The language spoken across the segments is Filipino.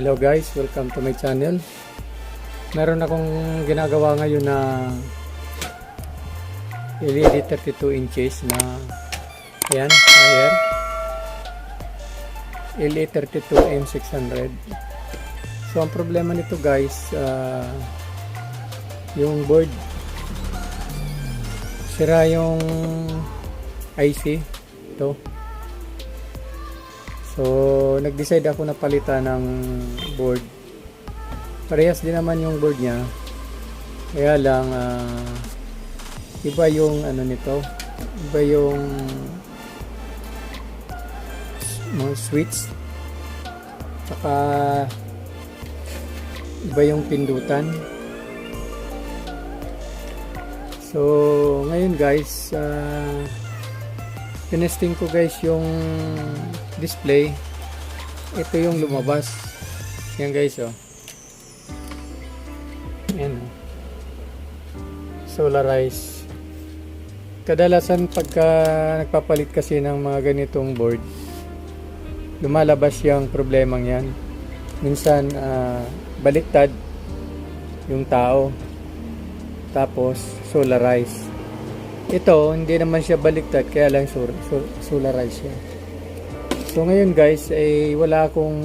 Hello guys, welcome to my channel. Meron akong ginagawa ngayon na LED 32 inches na yan, wire LED 32 M600. So ang problema nito guys, yung board sira, yung IC ito. So nag-decide ako na palitan ng board. Parehas din naman yung board niya, kaya lang iba yung ano nito, iba yung mga switch, tsaka iba yung pindutan. So ngayon guys, tinesting ko guys yung display. Ito yung lumabas. Yan guys, oh. Yan, oh. Solarize. Kadalasan pagka nagpapalit kasi ng mga ganitong board, lumalabas yung problemang yan. Minsan baliktad yung tao, tapos solarize. Ito hindi naman siya baliktad, kaya lang solarize siya. So ngayon guys, wala akong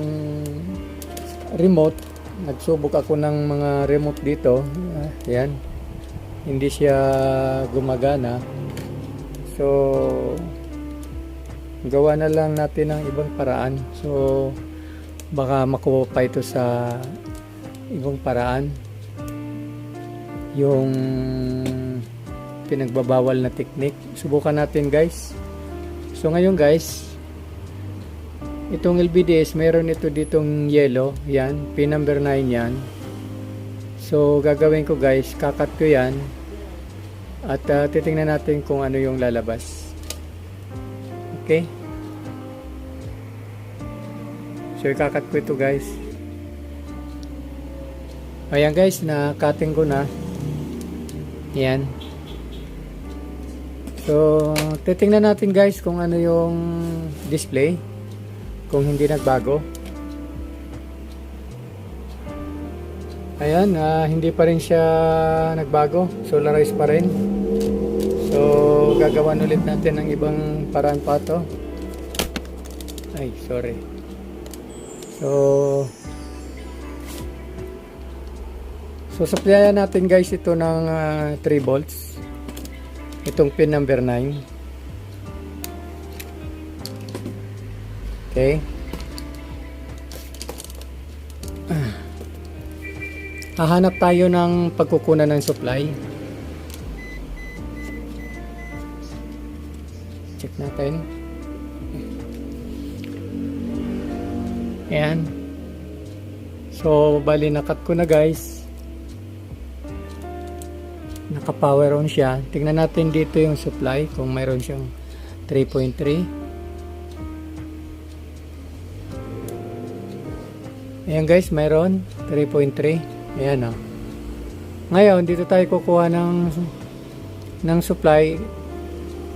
remote. Nagsubok ako ng mga remote dito. Yan, hindi siya gumagana. So gawa na lang natin ng ibang paraan. So baka makuha pa ito sa ibang paraan, yung pinagbabawal na technique. Subukan natin guys. So ngayon guys, itong LBDS, mayroon ito ditong yellow. Yan, pin number 9 yan. So gagawin ko guys, kakat ko yan at titingnan natin kung ano yung lalabas. Okay, so ikakat ko ito guys. Ayan guys, na-cutting ko na. Yan. So titingnan natin guys kung ano yung display, kung hindi nagbago. Ayan, hindi pa rin siya nagbago, solarize pa rin. So gagawan ulit natin ng ibang paraan pa to. Ay, sorry. So supplyan natin guys ito ng 3 volts. Itong pin number 9. Okay. Hahanap tayo ng pagkukunan ng supply. Check natin. Ayan. So bali nakat ko na guys. Naka power on siya. Tingnan natin dito yung supply kung mayroon siyang 3.3. Ayan guys, mayroon 3.3. Ayan, oh. Ngayon dito tayo kukuha ng supply.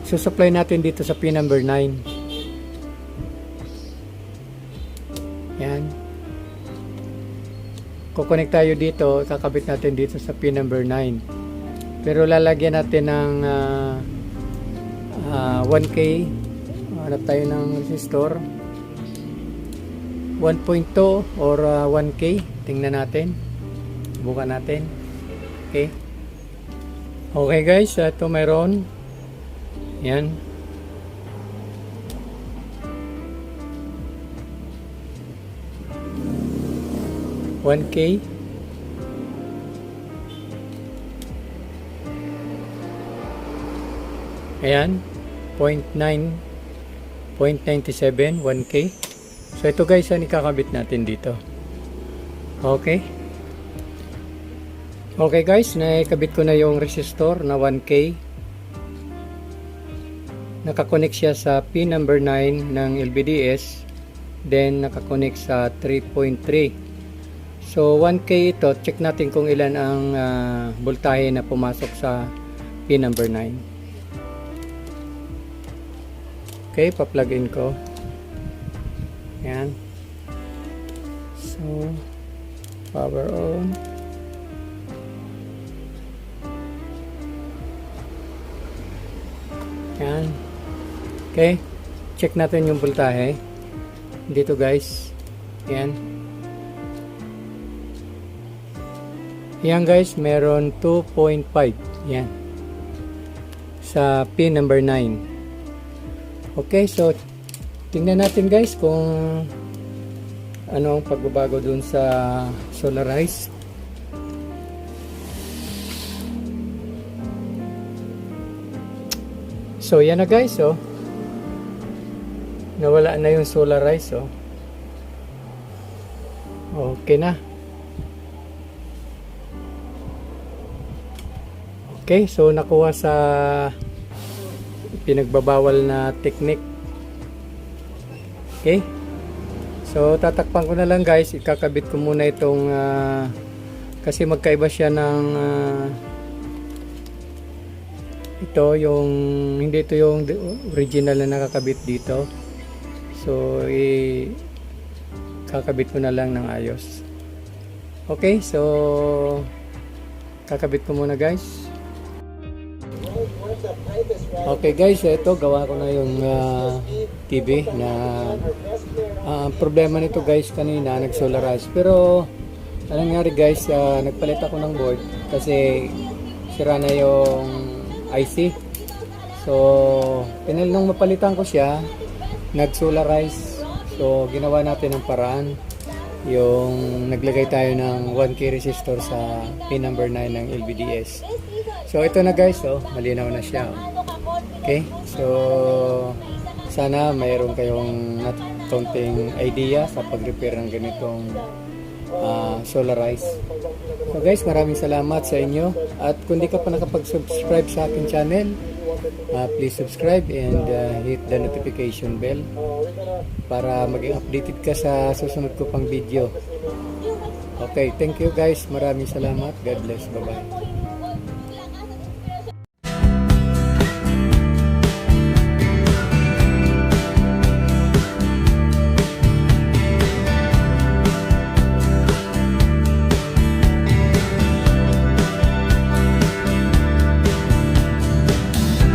Susupply natin dito sa pin number 9. Ayan. Kukonek tayo dito, kakabit natin dito sa pin number 9. Pero lalagyan natin ng 1K. Hanap tayo ng resistor 1.2 or 1K. Tingnan natin, bukan natin. Okay, okay guys, ito mayroon. Yan, $1K. Ayan, 0.97, 1K. So ito guys, ang ikakabit natin dito. Okay. Okay guys, nakabit ko na yung resistor na 1K. Nakakonect siya sa pin number 9 ng LBDS. Then nakakonect sa 3.3. So 1K ito, check natin kung ilan ang voltahe na pumasok sa pin number 9. Okay, pa-plug in ko. Yan. So, power on. Yan. Okay. Check natin yung voltahe. Dito guys. Yan. Yan guys, meron 2.5. Yan. Sa pin number 9. Okay, so tingnan natin guys kung ano ang pagbabago dun sa solarize. So yan na guys, oh. Nawala na yung solarize, oh. Okay na. Okay, so nakuha sa pinagbabawal na technique. Okay. So tatakpan ko na lang guys, ikakabit ko muna itong kasi magkaiba siya ng ito yung hindi ito yung original na nakakabit dito. So kakabit ko na lang ng ayos. Okay, so kakabit ko muna guys. Okay guys, ito gawa ko na yung TV na problema nito guys kanina nag-solarize, pero anong nangyari guys, nagpalit ako ng board kasi sira na yung IC. So nung mapalitan ko siya, nag-solarize. So ginawa natin ng paraan, yung naglagay tayo ng 1K resistor sa pin number 9 ng LVDS. So ito na guys, oh, malinaw na siya. Okay, so sana mayroon kayong konting idea sa pag-repair ng ganitong solarize. So guys, maraming salamat sa inyo, at kung di ka pa nakapag-subscribe sa akin channel, please subscribe and hit the notification bell para maging updated ka sa susunod ko pang video. Okay, thank you guys, maraming salamat. God bless, bye bye.